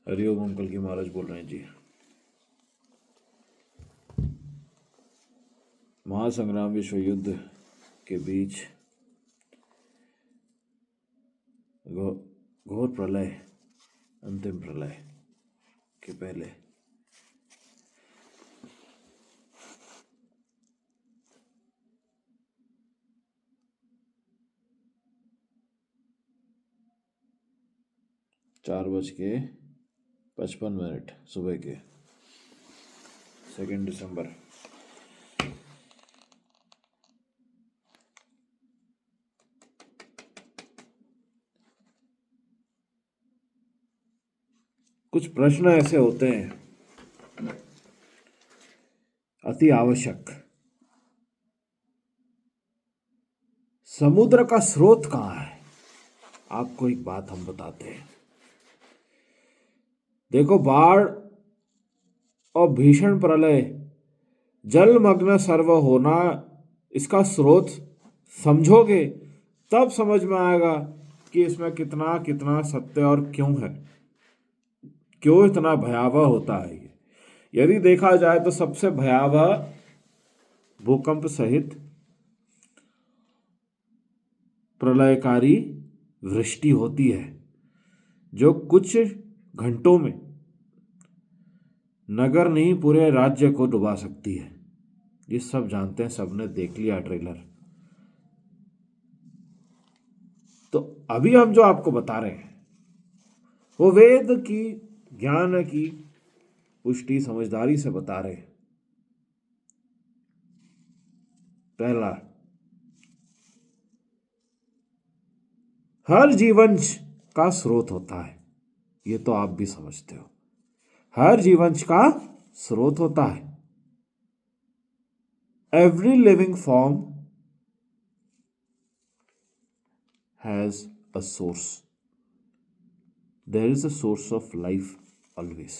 Hariom uncle की महाराज बोल रहे हैं जी। महासंग्राम विश्व युद्ध के बीच घोर प्रलय, अंतिम प्रलय के पहले चार बज के 55 सुबह के 2 दिसंबर कुछ प्रश्न ऐसे होते हैं अति आवश्यक। समुद्र का स्रोत कहाँ है? आपको एक बात हम बताते हैं। देखो, बाढ़ और भीषण प्रलय, जलमग्न सर्व होना, इसका स्रोत समझोगे तब समझ में आएगा कि इसमें कितना कितना सत्य और क्यों है, क्यों इतना भयावह होता है ये। यदि देखा जाए तो सबसे भयावह भूकंप सहित प्रलयकारी वृष्टि होती है जो कुछ घंटों में नगर नहीं पूरे राज्य को डुबा सकती है। ये सब जानते हैं, सबने देख लिया ट्रेलर। तो अभी हम जो आपको बता रहे हैं वो वेद की, ज्ञान की पुष्टि समझदारी से बता रहे हैं। पहला, हर जीवंश का स्रोत होता है, ये तो आप भी समझते हो। हर जीवंश का स्रोत होता है। Every living form has a source. There is a source of life always.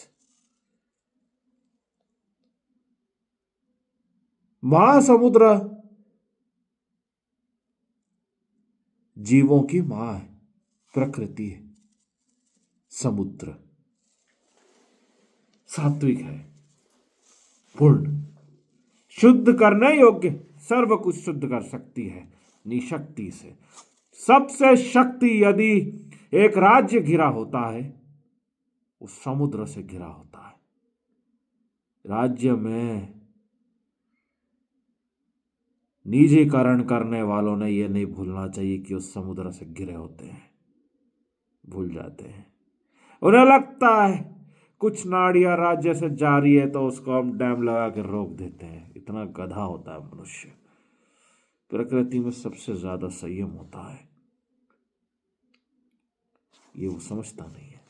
महासमुद्र जीवों की मां है, प्रकृति है। समुद्र सात्विक है, पूर्ण, शुद्ध करने योग्य, सर्व कुछ शुद्ध कर सकती है निशक्ति से। सबसे शक्ति यदि एक राज्य घिरा होता है वो समुद्र से घिरा होता है। राज्य में निजीकरण करने वालों ने यह नहीं भूलना चाहिए कि उस समुद्र से घिरे होते हैं। भूल जाते हैं, उन्हें लगता है कुछ नाड़ियां राज्य से जा रही है तो उसको हम डैम लगा के रोक देते हैं। इतना गधा होता है मनुष्य। प्रकृति में सबसे ज्यादा संयम होता है, ये वो समझता नहीं है।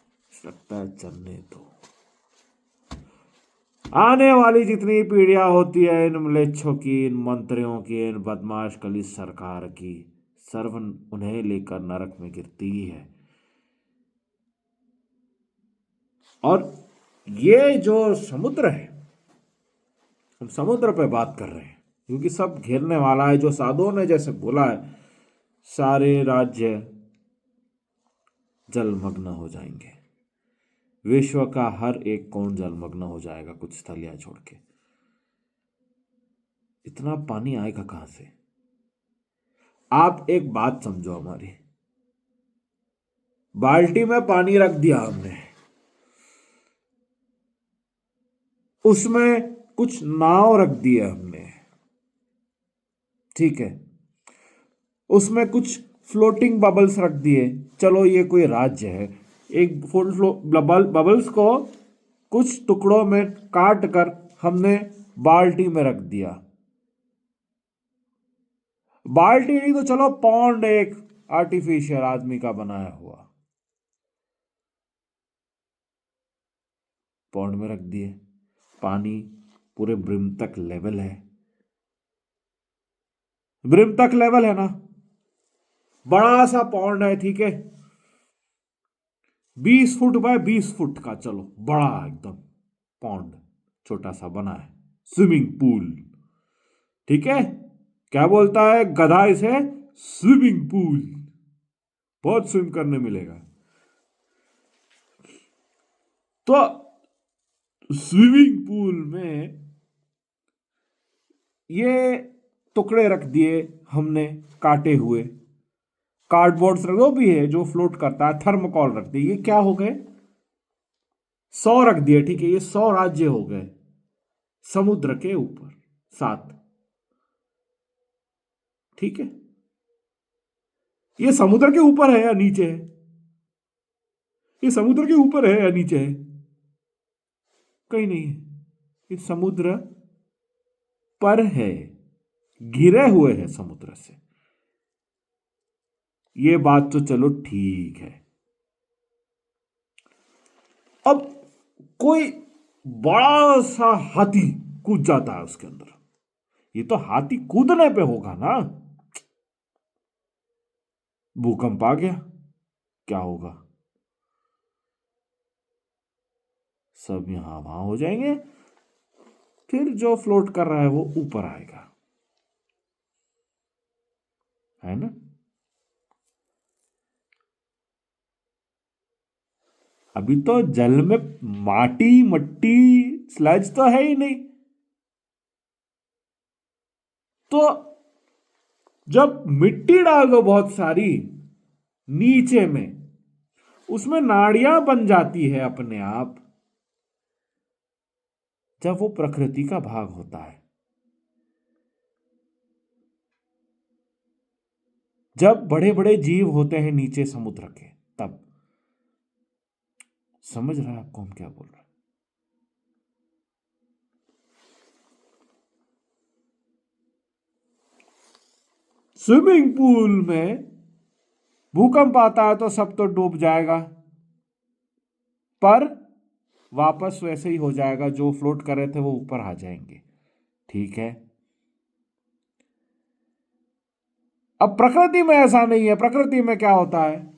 लगता है चलने दो। आने वाली जितनी पीढ़ियां होती है इन म्लेच्छों की, इन मंत्रियों की, इन बदमाश कली सरकार की, सर्व उन्हें लेकर नरक में गिरती ही है। और ये जो समुद्र है, हम समुद्र पे बात कर रहे हैं क्योंकि सब घेरने वाला है। जो साधुओं ने जैसे बोला है, सारे राज्य जलमग्न हो जाएंगे। विश्व का हर एक कोण जलमग्न हो जाएगा, कुछ स्थलियां छोड़ के। इतना पानी आएगा कहां से? आप एक बात समझो हमारी। बाल्टी में पानी रख दिया हमने, उसमें कुछ नाव रख दिए हमने, ठीक है, उसमें कुछ फ्लोटिंग बबल्स रख दिए। चलो ये कोई राज्य है। एक बबल्स को कुछ टुकड़ों में काट कर हमने बाल्टी में रख दिया। बाल्टी नहीं तो चलो पॉन्ड, एक आर्टिफिशियल आदमी का बनाया हुआ पॉन्ड में रख दिए। पानी पूरे ब्रिम तक लेवल है। ब्रिम तक लेवल है ना, बड़ा सा पॉन्ड है, ठीक है, 20 फुट बाय 20 फुट का, चलो बड़ा एकदम पॉन्ड, छोटा सा बना है, स्विमिंग पूल, ठीक है। क्या बोलता है गधा इसे? Swimming pool. बहुत स्विम करने मिलेगा। तो स्विमिंग पूल में ये टुकड़े रख दिए हमने, काटे हुए कार्डबोर्ड जो भी है जो फ्लोट करता है, थर्मोकॉल रख दिए, ये क्या हो गए? 100 रख दिए, ठीक है, ये 100 राज्य हो गए समुद्र के ऊपर, 7। ठीक है, ये समुद्र के ऊपर है या नीचे है? ये समुद्र के ऊपर है या नीचे है? कहीं नहीं है, ये समुद्र पर है, घिरे हुए हैं समुद्र से। ये बात तो चलो ठीक है। अब कोई बड़ा सा हाथी कूद जाता है उसके अंदर, ये तो हाथी कूदने पे होगा ना। भूकंप आ गया, क्या होगा? सब यहां वहां हो जाएंगे, फिर जो फ्लोट कर रहा है वो ऊपर आएगा, है ना? अभी तो जल में माटी मट्टी स्लज तो है ही नहीं, तो जब मिट्टी डाल दो बहुत सारी नीचे में, उसमें नाड़ियां बन जाती है अपने आप, जब वो प्रकृति का भाग होता है। जब बड़े बड़े जीव होते हैं नीचे समुद्र के, तब समझ रहा है आपको हम क्या बोल रहे हैं? स्विमिंग पूल में भूकंप आता है तो सब तो डूब जाएगा, पर वापस वैसे ही हो जाएगा, जो फ्लोट कर रहे थे वो ऊपर आ जाएंगे। ठीक है, अब प्रकृति में ऐसा नहीं है। प्रकृति में क्या होता है?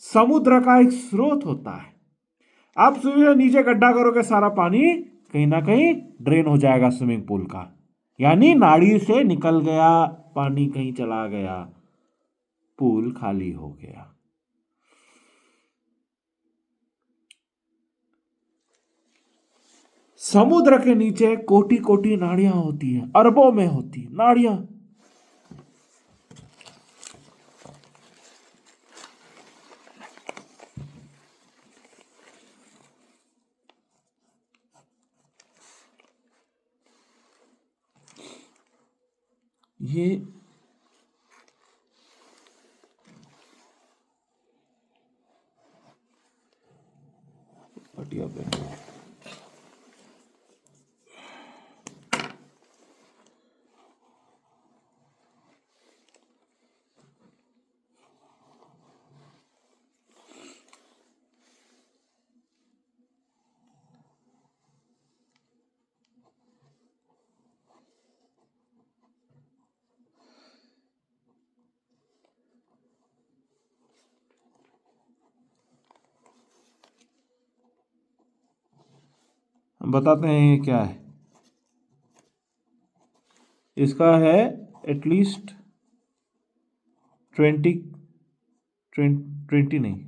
समुद्र का एक स्रोत होता है। आप स्विमिंग नीचे गड्ढा करोगे, सारा पानी कहीं ना कहीं ड्रेन हो जाएगा स्विमिंग पूल का, यानी नाड़ी से निकल गया, पानी कहीं चला गया, पूल खाली हो गया। समुद्र के नीचे कोटि कोटि नाड़ियां होती हैं, अरबों में होती है नाड़ियां। ये बढ़िया पे हम बताते हैं ये क्या है। इसका है एटलीस्ट 20, 20 नहीं,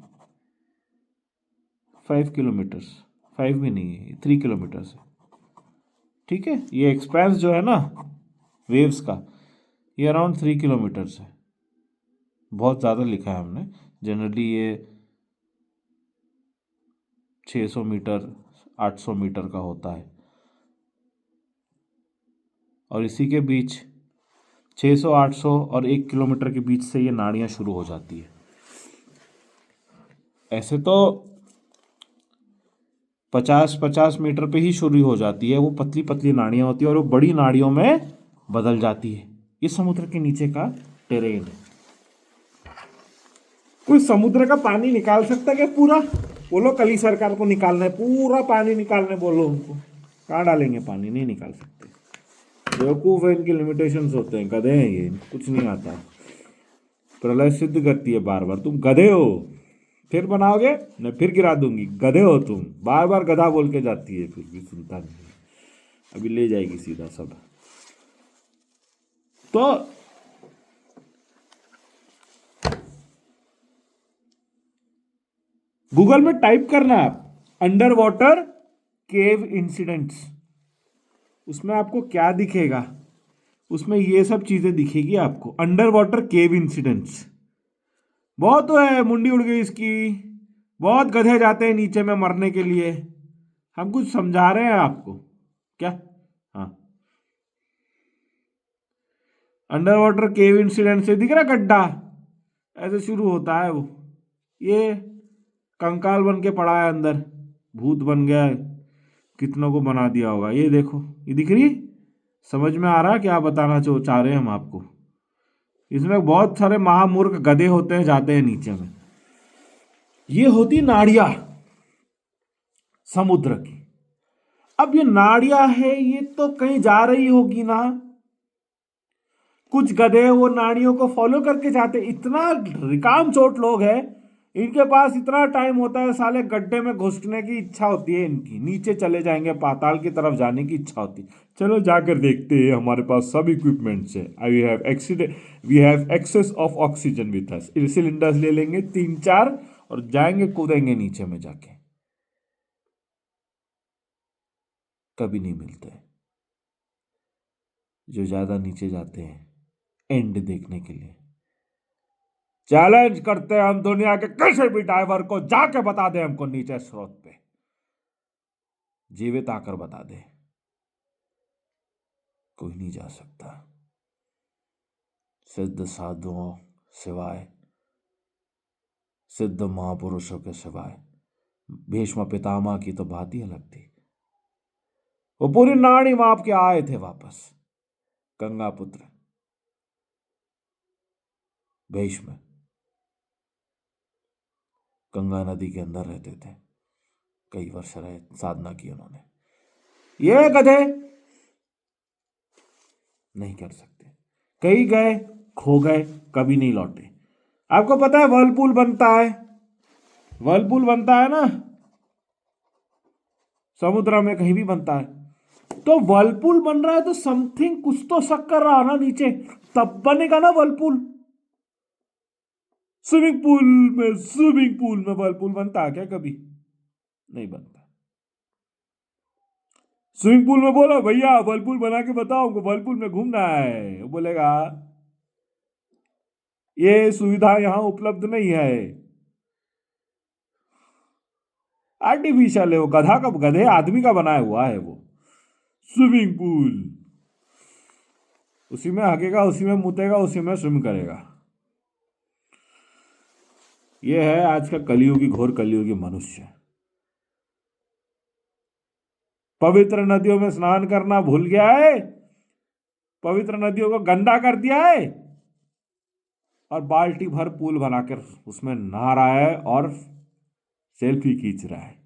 5 किलोमीटर्स, 5 भी नहीं है, 3 किलोमीटर्स है। ठीक है, ये एक्सपेंस जो है ना वेव्स का, ये अराउंड 3 किलोमीटर्स है। बहुत ज़्यादा लिखा है हमने, जनरली ये 600 मीटर 800 मीटर का होता है, और इसी के बीच 600 800 और 1 किलोमीटर के बीच से ये नाड़ियाँ शुरू हो जाती है। ऐसे तो 50-50 मीटर पे ही शुरू हो जाती है, वो पतली पतली नाड़ियाँ होती है और वो बड़ी नाड़ियों में बदल जाती है। ये समुद्र के नीचे का टेरेन है। कोई समुद्र का पानी निकाल सकता है क्या पूरा? बोलो कल ही सरकार को निकालना है, पूरा पानी निकालने बोलो उनको। कहाँ डालेंगे पानी? नहीं निकाल सकते, बेवकूफ़ है, इनके लिमिटेशंस होते हैं, गधे हैं ये, कुछ नहीं आता। प्रलय सिद्ध करती है बार बार, तुम गधे हो, फिर बनाओगे मैं फिर गिरा दूंगी, गधे हो तुम, बार बार गधा बोल के जाती है, फिर भी सुनता नहीं। अभी ले जाएगी सीधा सब। तो गूगल में टाइप करना है आप, अंडर वाटर केव इंसिडेंट्स। उसमें आपको क्या दिखेगा, उसमें ये सब चीजें दिखेगी आपको, अंडर वाटर केव इंसिडेंट्स। बहुत तो है, मुंडी उड़ गई इसकी। बहुत गधे जाते हैं नीचे में मरने के लिए। हम कुछ समझा रहे हैं आपको क्या? हाँ, अंडर वाटर केव इंसिडेंट से दिख रहा गड्ढा, ऐसे शुरू होता है वो। ये कंकाल बन के पड़ा है अंदर, भूत बन गया है, कितनों को बना दिया होगा। ये देखो, ये दिख रही, समझ में आ रहा है क्या बताना चाह रहे हैं हम आपको? इसमें बहुत सारे महामूर्ख गधे होते हैं, जाते हैं नीचे में। ये होती नाड़िया समुद्र की। अब ये नाड़िया है, ये तो कहीं जा रही होगी ना, कुछ गधे वो नाड़ियों को फॉलो करके जाते। इतना रिकाम चोट लोग हैं, इनके पास इतना टाइम होता है, साले गड्ढे में घुसने की इच्छा होती है इनकी, नीचे चले जाएंगे, पाताल की तरफ जाने की इच्छा होती है। चलो जाकर देखते हैं, हमारे पास सब इक्विपमेंट्स है, we have access of oxygen with us. Cylinders ले लेंगे 3-4 और जाएंगे, कूदेंगे नीचे में जाके। कभी नहीं मिलते जो ज्यादा नीचे जाते हैं एंड देखने के लिए। चैलेंज करते हैं हम दुनिया के किसी भी डाइवर को, जाके बता दे हमको नीचे स्रोत पे, जीवित आकर बता दे। कोई नहीं जा सकता, सिद्ध साधुओं सिवाय, सिद्ध महापुरुषों के सिवाय। भीष्म पितामह की तो बात ही अलग थी, वो पूरी नाड़ी माप के आए थे वापस। गंगा पुत्र भीष्म गंगा नदी के अंदर रहते थे, कई वर्ष रहे, साधना की उन्होंने। ये गधे नहीं कर सकते, कहीं गए, खो गए, कभी नहीं लौटे। आपको पता है वर्लपूल बनता है, वर्लपूल बनता है ना, समुद्र में कहीं भी बनता है। तो वर्लपूल बन रहा है तो समथिंग, कुछ तो शक कर रहा ना नीचे, तब बनेगा ना वर्लपूल। स्विमिंग पूल में वर्लपूल बनता है क्या? कभी नहीं बनता। स्विमिंग पूल में बोलो भैया वर्लपूल बना के बताओ, हमको वर्लपूल में घूमना है, वो बोलेगा ये सुविधा यहां उपलब्ध नहीं है, आर्टिफिशियल है वो, गधा का, गधे आदमी का बनाया हुआ है वो स्विमिंग पूल। उसी में हगेगा, उसी में मुतेगा, उसी में स्विम करेगा। ये है आज का कलियुगी, घोर कलियुगी मनुष्य। पवित्र नदियों में स्नान करना भूल गया है, पवित्र नदियों को गंदा कर दिया है, और बाल्टी भर पूल बनाकर उसमें नहा रहा है और सेल्फी खींच रहा है।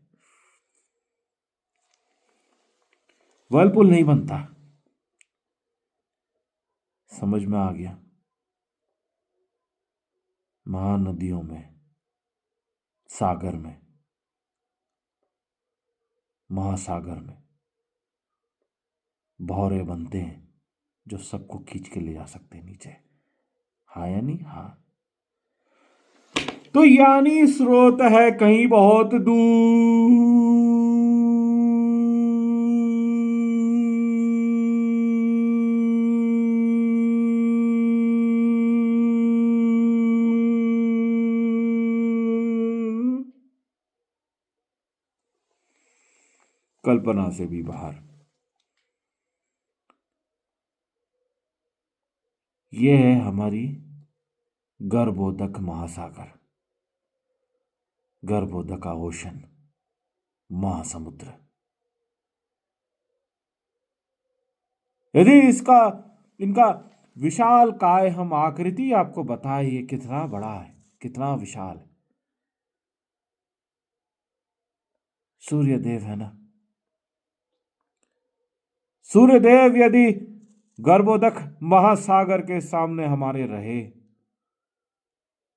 वर्लपूल नहीं बनता, समझ में आ गया? महानदियों में, सागर में, महासागर में भौरे बनते हैं जो सबको खींच के ले जा सकते हैं नीचे। हाँ या नहीं? हाँ। तो यानी स्रोत है कहीं बहुत दूर। कल्पना से भी बाहर। यह है हमारी गर्भोदक महासागर, गर्भोदक ओशन, महासमुद्र। यदि इसका, इनका विशाल काय हम आकृति आपको बताए, ये कितना बड़ा है, कितना विशाल है। सूर्यदेव है ना, सूर्यदेव यदि गर्भोदक महासागर के सामने हमारे रहे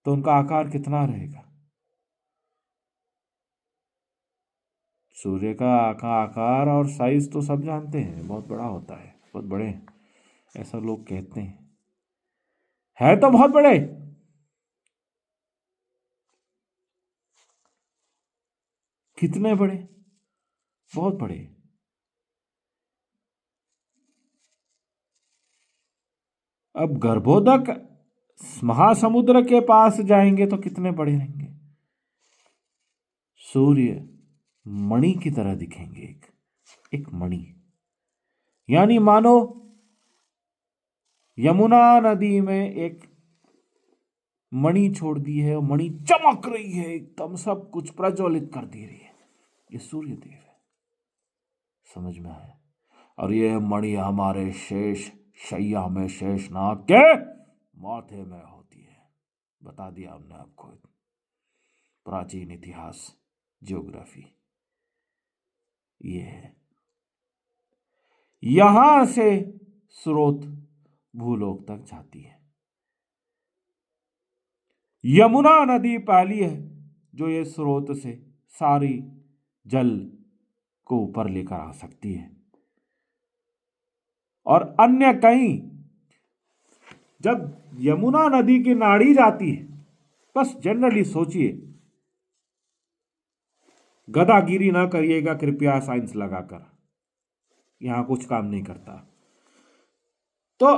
तो उनका आकार कितना रहेगा? सूर्य का आकार और साइज तो सब जानते हैं, बहुत बड़ा होता है, बहुत बड़े, ऐसा लोग कहते हैं, है तो बहुत बड़े। कितने बड़े, बहुत बड़े। अब गर्भोदक महासमुद्र के पास जाएंगे तो कितने बड़े रहेंगे। सूर्य मणि की तरह दिखेंगे, एक मणि। यानी मानो यमुना नदी में एक मणि छोड़ दी है और मणि चमक रही है, एकदम सब कुछ प्रज्वलित कर दे रही है। ये सूर्य देव है। समझ में आया। और ये मणि हमारे शेष शैया में शेषनाग के माथे में होती है। बता दिया हमने आपको, प्राचीन इतिहास, ज्योग्राफी ये है। यहां से स्रोत भूलोक तक जाती है। यमुना नदी पहली है जो ये स्रोत से सारी जल को ऊपर लेकर आ सकती है। और अन्य कहीं जब यमुना नदी की नाड़ी जाती है, बस जनरली सोचिए, गदागिरी ना करिएगा कृपया साइंस लगाकर, यहां कुछ काम नहीं करता। तो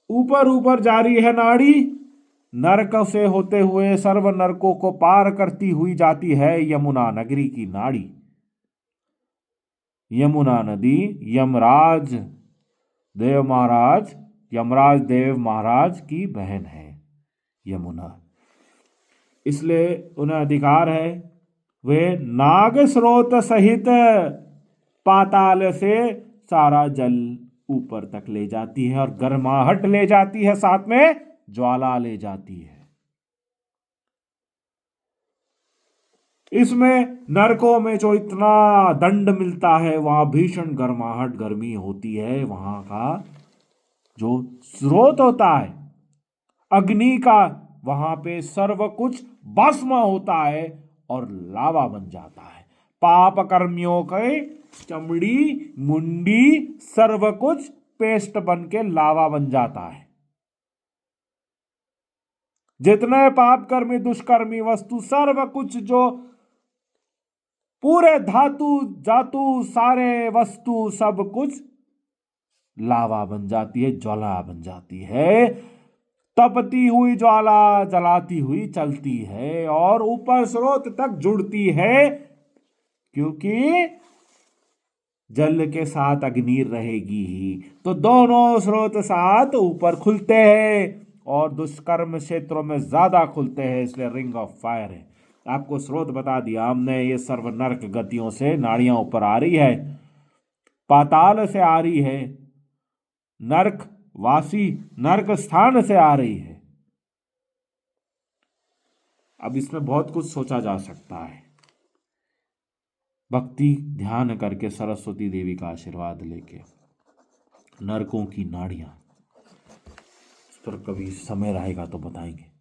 ऊपर ऊपर जा रही है नाड़ी, नरक से होते हुए सर्व नरकों को पार करती हुई जाती है यमुना नगरी की नाड़ी। यमुना नदी यमराज देव महाराज की बहन है यमुना, इसलिए उन्हें अधिकार है, वे नाग स्रोत सहित पाताल से सारा जल ऊपर तक ले जाती है और गर्माहट ले जाती है, साथ में ज्वाला ले जाती है। इसमें नरकों में जो इतना दंड मिलता है, वहां भीषण गर्माहट, गर्मी होती है। वहां का जो स्रोत होता है अग्नि का, वहां पे सर्व कुछ भस्म होता है और लावा बन जाता है। पाप कर्मियों के चमड़ी, मुंडी, सर्व कुछ पेस्ट बन के लावा बन जाता है। जितने पाप कर्मी, दुष्कर्मी वस्तु, सर्व कुछ जो पूरे धातु जातु सारे वस्तु सब कुछ लावा बन जाती है, ज्वाला बन जाती है। तपती हुई ज्वाला जलाती हुई चलती है और ऊपर स्रोत तक जुड़ती है, क्योंकि जल के साथ अग्नि रहेगी ही, तो दोनों स्रोत साथ ऊपर खुलते हैं और दुष्कर्म क्षेत्रों में ज्यादा खुलते हैं, इसलिए रिंग ऑफ फायर है। आपको स्रोत बता दिया हमने, ये सर्व नरक गतियों से नाड़ियां ऊपर आ रही है, पाताल से आ रही है, नरक वासी नरक स्थान से आ रही है। अब इसमें बहुत कुछ सोचा जा सकता है। भक्ति ध्यान करके सरस्वती देवी का आशीर्वाद लेके नरकों की नाड़ियां, इस पर कभी समय रहेगा तो बताएंगे।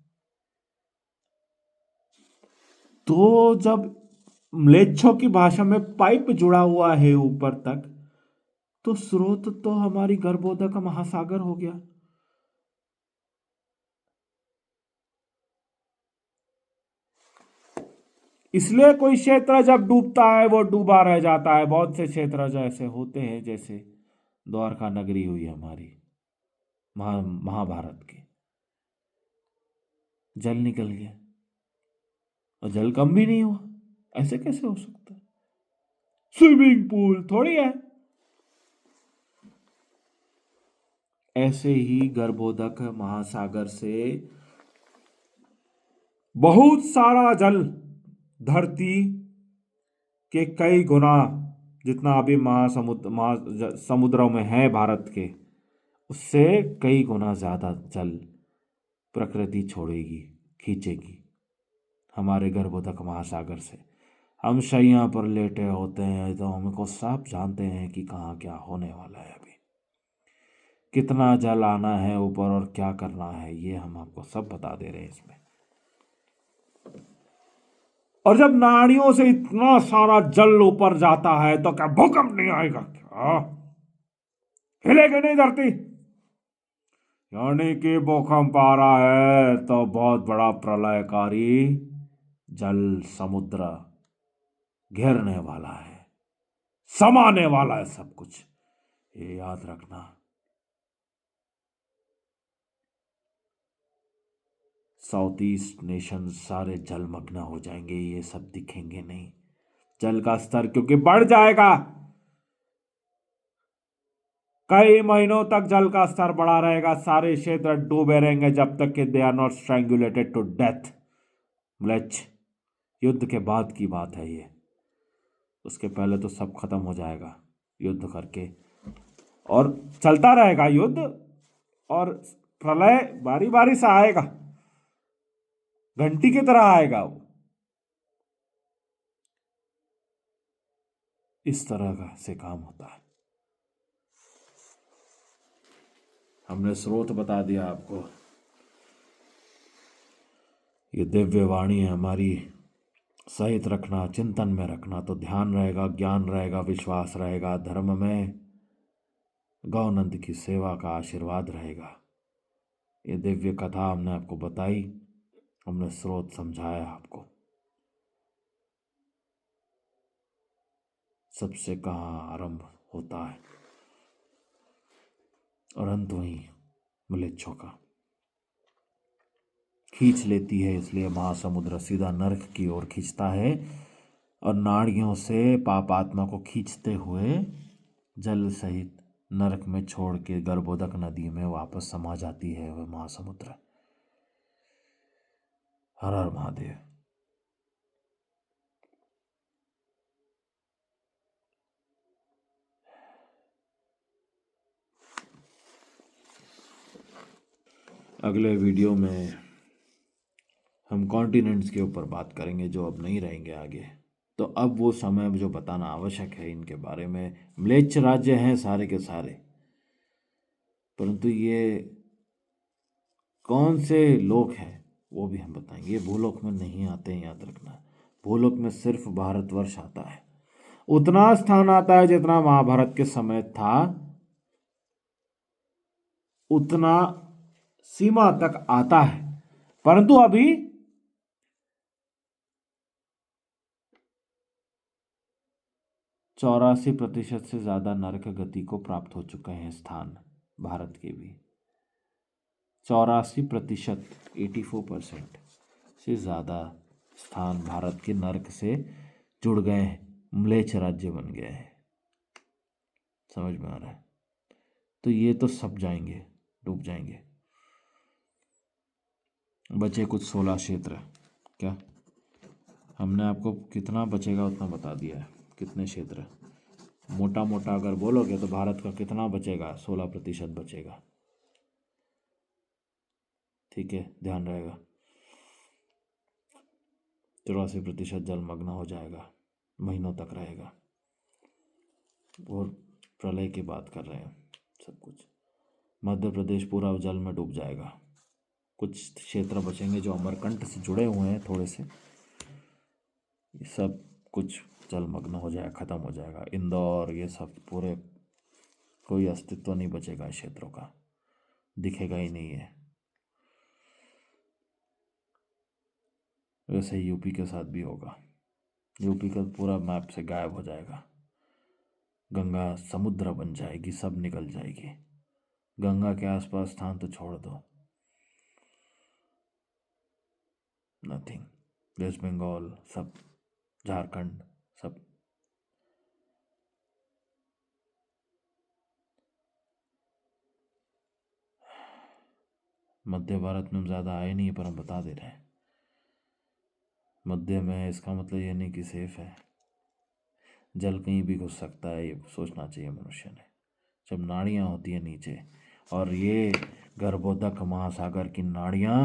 तो जब म्लेच्छों की भाषा में पाइप जुड़ा हुआ है ऊपर तक, तो स्रोत तो हमारी गर्भोदक महासागर हो गया। इसलिए कोई क्षेत्र जब डूबता है वो डूबा रह जाता है। बहुत से क्षेत्र जैसे होते हैं, जैसे द्वारका नगरी हुई हमारी महाभारत की, जल निकल गया और जल कम भी नहीं हुआ। ऐसे कैसे हो सकता है? स्विमिंग पूल थोड़ी है। ऐसे ही गर्भोदक महासागर से बहुत सारा जल धरती के कई गुना, जितना अभी समुद्रों में है भारत के, उससे कई गुना ज्यादा जल प्रकृति छोड़ेगी, खींचेगी हमारे गर्भोदक महासागर से। हम शैया पर लेटे होते हैं तो हमको सब जानते हैं कि कहाँ क्या होने वाला है, अभी कितना जल आना है ऊपर और क्या करना है, ये हम आपको सब बता दे रहे हैं इसमें। और जब नाड़ियों से इतना सारा जल ऊपर जाता है तो क्या भूकंप नहीं आएगा? क्या हिलेगी नहीं धरती? यानी कि भूकंप आ रहा है तो बहुत बड़ा प्रलयकारी जल समुद्र घेरने वाला है, समाने वाला है सब कुछ, ये याद रखना। साउथ ईस्ट नेशन सारे जलमग्न हो जाएंगे, ये सब दिखेंगे नहीं। जल का स्तर क्योंकि बढ़ जाएगा, कई महीनों तक जल का स्तर बढ़ा रहेगा, सारे क्षेत्र डूबे रहेंगे जब तक कि they are not strangulated to death. म्लेच्छ, युद्ध के बाद की बात है ये, उसके पहले तो सब खत्म हो जाएगा युद्ध करके, और चलता रहेगा युद्ध, और प्रलय बारी बारी से आएगा, घंटी की तरह आएगा वो। इस तरह का से काम होता है। हमने स्रोत बता दिया आपको, ये दिव्य वाणी है हमारी, सहित रखना, चिंतन में रखना, तो ध्यान रहेगा, ज्ञान रहेगा, विश्वास रहेगा, धर्म में गौनंद की सेवा का आशीर्वाद रहेगा। ये दिव्य कथा हमने आपको बताई, हमने स्रोत समझाया आपको, सबसे कहाँ आरंभ होता है और अंत वहीं म्लेच्छों का खींच लेती है, इसलिए महासमुद्र सीधा नरक की ओर खींचता है, और नाड़ियों से पापात्मा को खींचते हुए जल सहित नरक में छोड़ के गर्भोदक नदी में वापस समा जाती है वह महासमुद्र। हर हर महादेव। अगले वीडियो में हम कॉन्टिनेंट्स के ऊपर बात करेंगे जो अब नहीं रहेंगे आगे, तो अब वो समय जो बताना आवश्यक है इनके बारे में। म्लेच्छ राज्य हैं सारे के सारे, परंतु ये कौन से लोक हैं वो भी हम बताएंगे। ये भूलोक में नहीं आते हैं, याद रखना। भूलोक में सिर्फ भारतवर्ष आता है, उतना स्थान आता है जितना महाभारत के समय था, उतना सीमा तक आता है, परंतु अभी 84% से ज्यादा नरक गति को प्राप्त हो चुके हैं स्थान, भारत के भी 84%, 84% से ज्यादा स्थान भारत के नरक से जुड़ गए हैं, म्लेच्छ राज्य बन गए हैं। समझ में आ रहा है? तो ये तो सब जाएंगे, डूब जाएंगे। बचे कुछ 16 क्षेत्र। क्या हमने आपको कितना बचेगा उतना बता दिया है, कितने क्षेत्र मोटा मोटा अगर बोलोगे तो भारत का कितना बचेगा, 16% बचेगा। ठीक है, ध्यान रहेगा। 84% जलमग्न हो जाएगा, महीनों तक रहेगा, और प्रलय की बात कर रहे हैं सब कुछ। मध्य प्रदेश पूरा जल में डूब जाएगा, कुछ क्षेत्र बचेंगे जो अमरकंटक से जुड़े हुए हैं थोड़े से, ये सब कुछ जलमग्न हो जाएगा, खत्म हो जाएगा। इंदौर ये सब पूरे, कोई अस्तित्व नहीं बचेगा इस क्षेत्रों का, दिखेगा ही नहीं है। वैसे ही यूपी के साथ भी होगा, यूपी का पूरा मैप से गायब हो जाएगा, गंगा समुद्र बन जाएगी, सब निकल जाएगी। गंगा के आसपास स्थान तो छोड़ दो, नथिंग। वेस्ट बंगाल सब, झारखंड सब। मध्य भारत में हम ज़्यादा आए नहीं, पर हम बता दे रहे हैं मध्य में, इसका मतलब ये नहीं कि सेफ है। जल कहीं भी घुस सकता है, ये सोचना चाहिए मनुष्य ने। जब नाड़ियाँ होती हैं नीचे, और ये गर्भोदक महासागर की नाड़ियाँ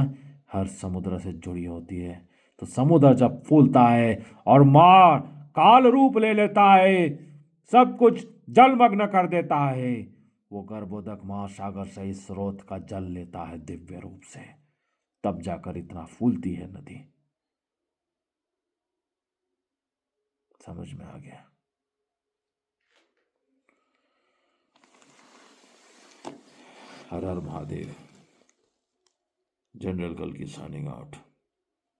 हर समुद्र से जुड़ी होती है, तो समुद्र जब फूलता है और मार काल रूप ले लेता है, सब कुछ जलमग्न कर देता है, वो गर्भोदक महासागर से इस स्रोत का जल लेता है दिव्य रूप से, तब जाकर इतना फूलती है नदी। समझ में आ गया? हर हर महादेव। जनरल कल की साइनिंग आउट।